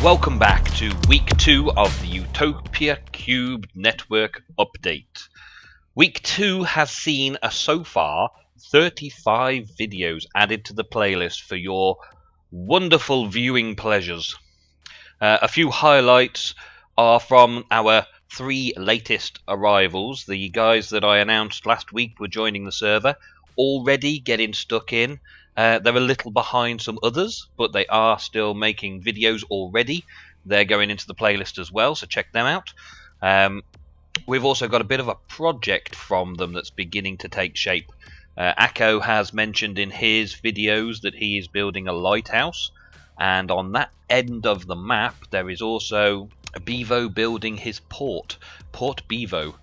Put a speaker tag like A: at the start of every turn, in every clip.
A: Welcome back to week 2 of the Utopia3 update. Week 2 has seen so far 35 videos added to the playlist for your wonderful viewing pleasures. A few highlights are from our 3 latest arrivals. The guys that I announced last week were joining the server, already getting stuck in. They're a little behind some others, but they are still making videos already. They're going into the playlist as well, so check them out. We've also got a bit of a project from them that's beginning to take shape. Akko has mentioned in his videos that he is building a lighthouse, and on that end of the map there is also Bevo building his Port Bevo.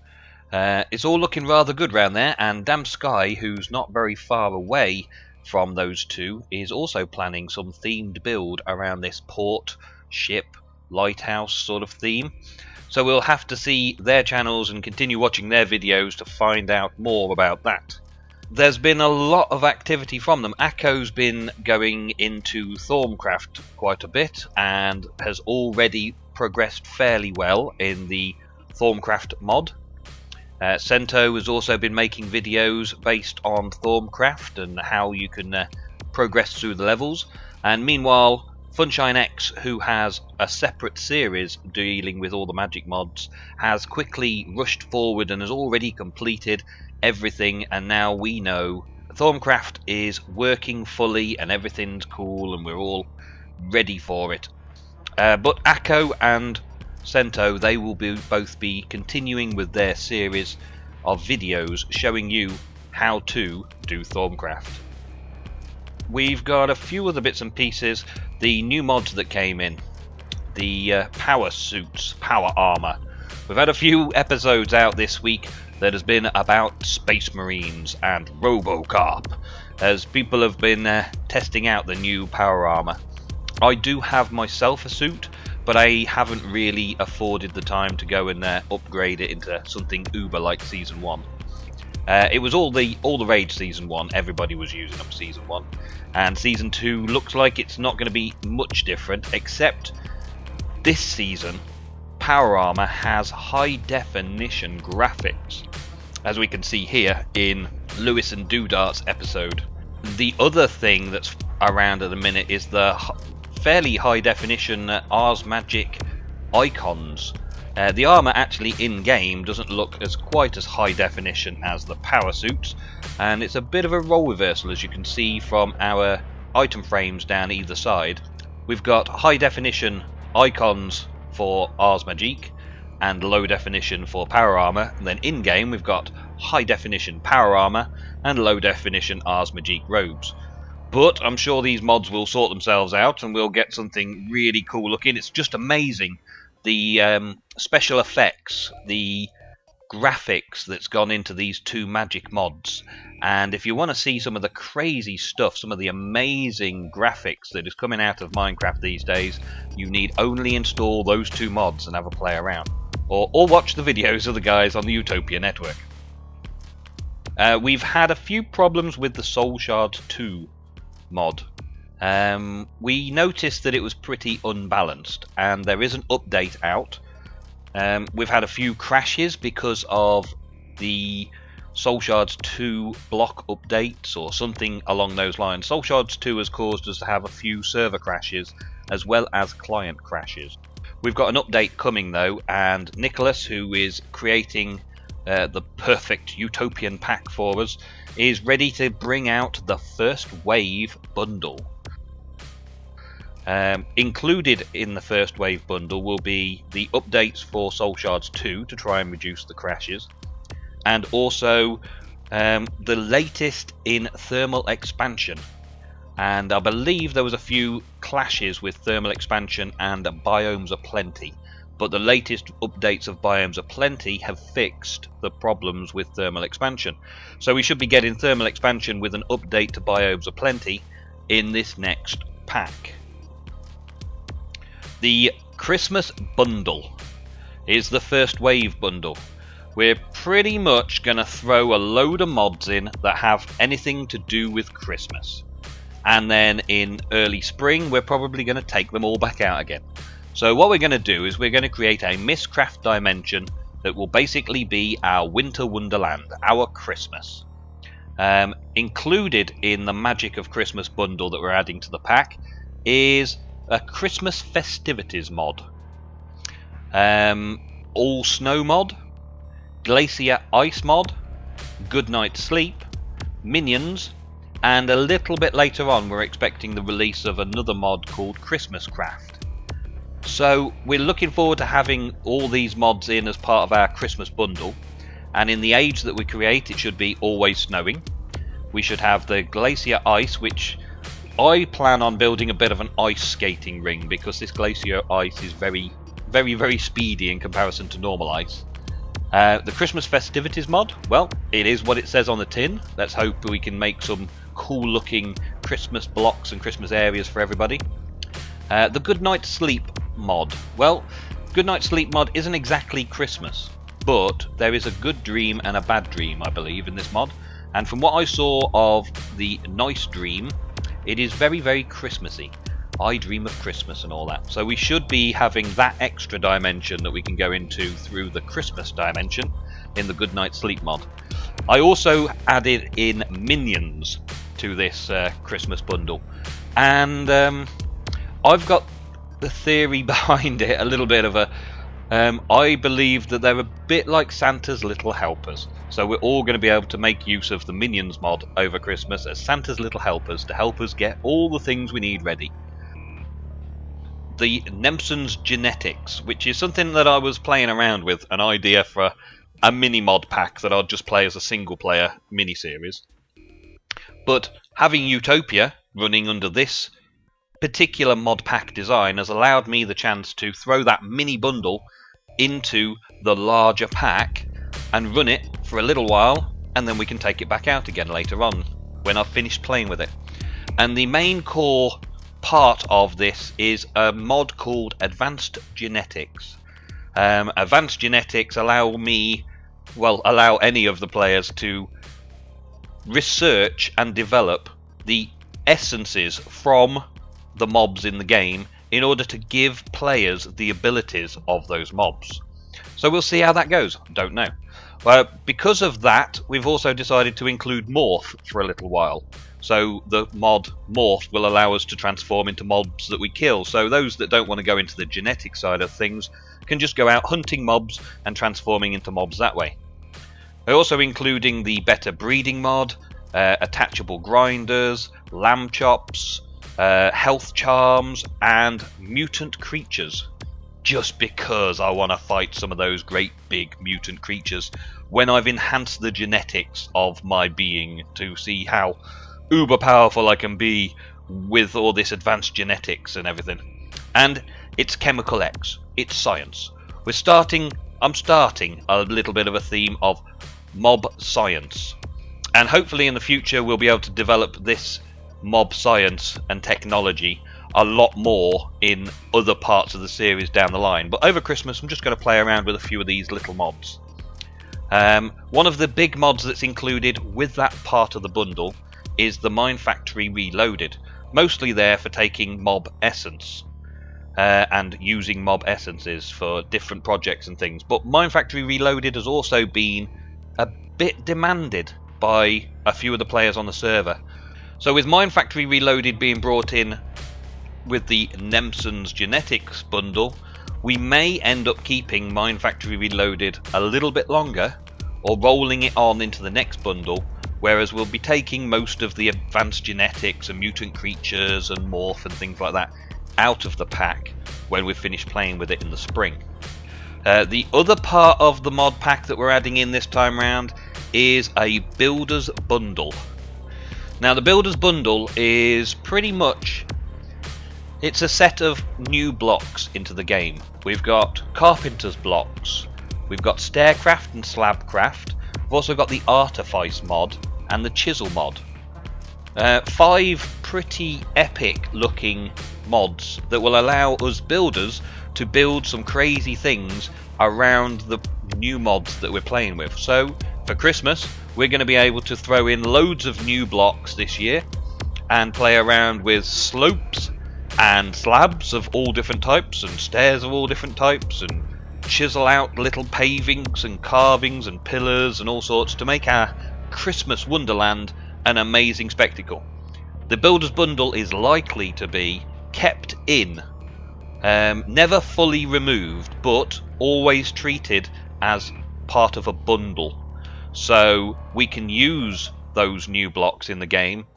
A: It's all looking rather good round there, and Damn Sky, who's not very far away from those two, is also planning some themed build around this port, ship, lighthouse sort of theme. So we'll have to see their channels and continue watching their videos to find out more about that. There's been a lot of activity from them. Akko's been going into Thaumcraft quite a bit and has already progressed fairly well in the Thaumcraft mod. Sento has also been making videos based on Thaumcraft and how you can progress through the levels. And meanwhile, FunshineX, who has a separate series dealing with all the magic mods, has quickly rushed forward and has already completed everything, and now we know Thaumcraft is working fully and everything's cool and we're all ready for it. But Akko and Sento, they will both be continuing with their series of videos showing you how to do Thaumcraft. We've got a few other bits and pieces. The new mods that came in, the power suits, power armor. We've had a few episodes out this week that has been about Space Marines and Robocop, as people have been testing out the new power armor. I do have myself a suit, but I haven't really afforded the time to go and upgrade it into something uber like Season 1. It was all the rage Season 1, everybody was using them Season 1, and Season 2 looks like it's not going to be much different, except this season power armor has high definition graphics, as we can see here in Lewis and Doodart's episode. The other thing that's around at the minute is the fairly high definition Ars Magic icons. The armor actually in game doesn't look as quite as high definition as the power suits, and it's a bit of a role reversal, as you can see from our item frames down either side. We've got high definition icons for Ars Magic and low definition for power armor, and then in game we've got high definition power armor and low definition Ars Magic robes. But I'm sure these mods will sort themselves out and we'll get something really cool looking. It's just amazing, the special effects, the graphics that's gone into these 2 magic mods. And if you want to see some of the crazy stuff, some of the amazing graphics that is coming out of Minecraft these days, you need only install those 2 mods and have a play around. Or watch the videos of the guys on the Utopia#Network. We've had a few problems with the Soul Shards 2 mod. We noticed that it was pretty unbalanced, and there is an update out. We've had a few crashes because of the Soul Shards 2 block updates or something along those lines. Soul Shards 2 has caused us to have a few server crashes as well as client crashes. We've got an update coming though, and Nicholas, who is creating the perfect Utopian pack for us, is ready to bring out the first wave bundle. Included in the first wave bundle will be the updates for Soul Shards 2 to try and reduce the crashes, and also the latest in thermal expansion. And I believe there was a few clashes with thermal expansion and Biomes Aplenty, but the latest updates of Biomes Aplenty have fixed the problems with thermal expansion. So we should be getting thermal expansion with an update to Biomes Aplenty in this next pack. The Christmas bundle is the first wave bundle. We're pretty much going to throw a load of mods in that have anything to do with Christmas. And then in early spring we're probably going to take them all back out again. So what we're going to do is we're going to create a Mistcraft dimension that will basically be our winter wonderland, our Christmas. Included in the Magic of Christmas bundle that we're adding to the pack is a Christmas festivities mod, all snow mod, glacier ice mod, good night sleep, minions, and a little bit later on we're expecting the release of another mod called Christmas Craft. So we're looking forward to having all these mods in as part of our Christmas bundle, and in the age that we create it should be always snowing. We should have the glacier ice, which I plan on building a bit of an ice skating ring, because this glacier ice is very, very, very speedy in comparison to normal ice. The Christmas festivities mod, well, it is what it says on the tin. Let's hope we can make some cool looking Christmas blocks and Christmas areas for everybody. The good night sleep mod, well, good night sleep mod isn't exactly Christmas, but there is a good dream and a bad dream, I believe, in this mod. And from what I saw of the nice dream, it is very, very Christmassy. I dream of Christmas and all that. So we should be having that extra dimension that we can go into through the Christmas dimension in the Good Night Sleep mod. I also added in minions to this Christmas bundle. And I've got the theory behind it, a little bit of a... I believe that they're a bit like Santa's little helpers. So we're all going to be able to make use of the Minions mod over Christmas as Santa's little helpers to help us get all the things we need ready. The NEMS Genetics, which is something that I was playing around with, an idea for a mini mod pack that I'd just play as a single player mini-series. But having Utopia running under this particular mod pack design has allowed me the chance to throw that mini bundle into the larger pack and run it for a little while, and then we can take it back out again later on when I've finished playing with it. And the main core part of this is a mod called Advanced Genetics. Advanced Genetics allow any of the players to research and develop the essences from the mobs in the game in order to give players the abilities of those mobs. So we'll see how that goes. Don't know. Because of that, we've also decided to include Morph for a little while. So the mod Morph will allow us to transform into mobs that we kill. So those that don't want to go into the genetic side of things can just go out hunting mobs and transforming into mobs that way. We're also including the better breeding mod, attachable grinders, lamb chops, health charms, and mutant creatures. Just because I want to fight some of those great big mutant creatures when I've enhanced the genetics of my being to see how uber powerful I can be with all this advanced genetics and everything. And it's Chemical X, it's science. I'm starting a little bit of a theme of mob science, and hopefully in the future we'll be able to develop this mob science and technology a lot more in other parts of the series down the line. But over Christmas I'm just going to play around with a few of these little mods. One of the big mods that's included with that part of the bundle is the Mine Factory Reloaded, mostly there for taking mob essence and using mob essences for different projects and things. But Mine Factory Reloaded has also been a bit demanded by a few of the players on the server. So with Mine Factory Reloaded being brought in with the NEMS Genetics bundle, we may end up keeping Mine Factory Reloaded a little bit longer, or rolling it on into the next bundle, whereas we'll be taking most of the advanced genetics and mutant creatures and morph and things like that out of the pack when we've finished playing with it in the spring. The other part of the mod pack that we're adding in this time round is a Builder's Bundle. Now the Builder's Bundle is pretty much, it's a set of new blocks into the game. We've got Carpenter's blocks, we've got Staircraft and Slabcraft, we've also got the Artifice mod and the Chisel mod. 5 pretty epic looking mods that will allow us builders to build some crazy things around the new mods that we're playing with. So for Christmas we're going to be able to throw in loads of new blocks this year and play around with slopes and slabs of all different types and stairs of all different types and chisel out little pavings and carvings and pillars and all sorts to make our Christmas wonderland an amazing spectacle. The Builder's Bundle is likely to be kept in, never fully removed, but always treated as part of a bundle. So we can use those new blocks in the game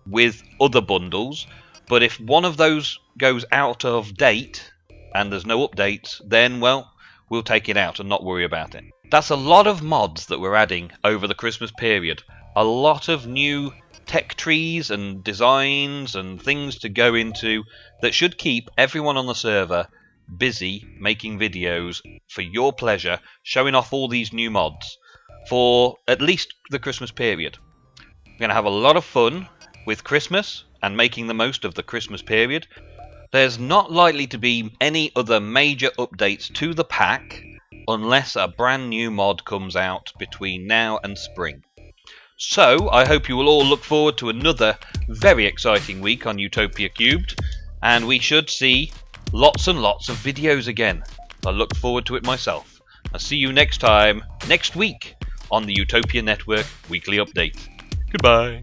A: with other bundles, but if one of those goes out of date and there's no updates, then, well, we'll take it out and not worry about it. That's a lot of mods that we're adding over the Christmas period. A lot of new tech trees and designs and things to go into that should keep everyone on the server busy making videos for your pleasure, showing off all these new mods for at least the Christmas period. We're going to have a lot of fun with Christmas and making the most of the Christmas period. There's not likely to be any other major updates to the pack unless a brand new mod comes out between now and spring. So I hope you will all look forward to another very exciting week on Utopia³, and we should see lots and lots of videos again. I look forward to it myself. I'll see you next time, next week, on the Utopia Network Weekly Update. Goodbye.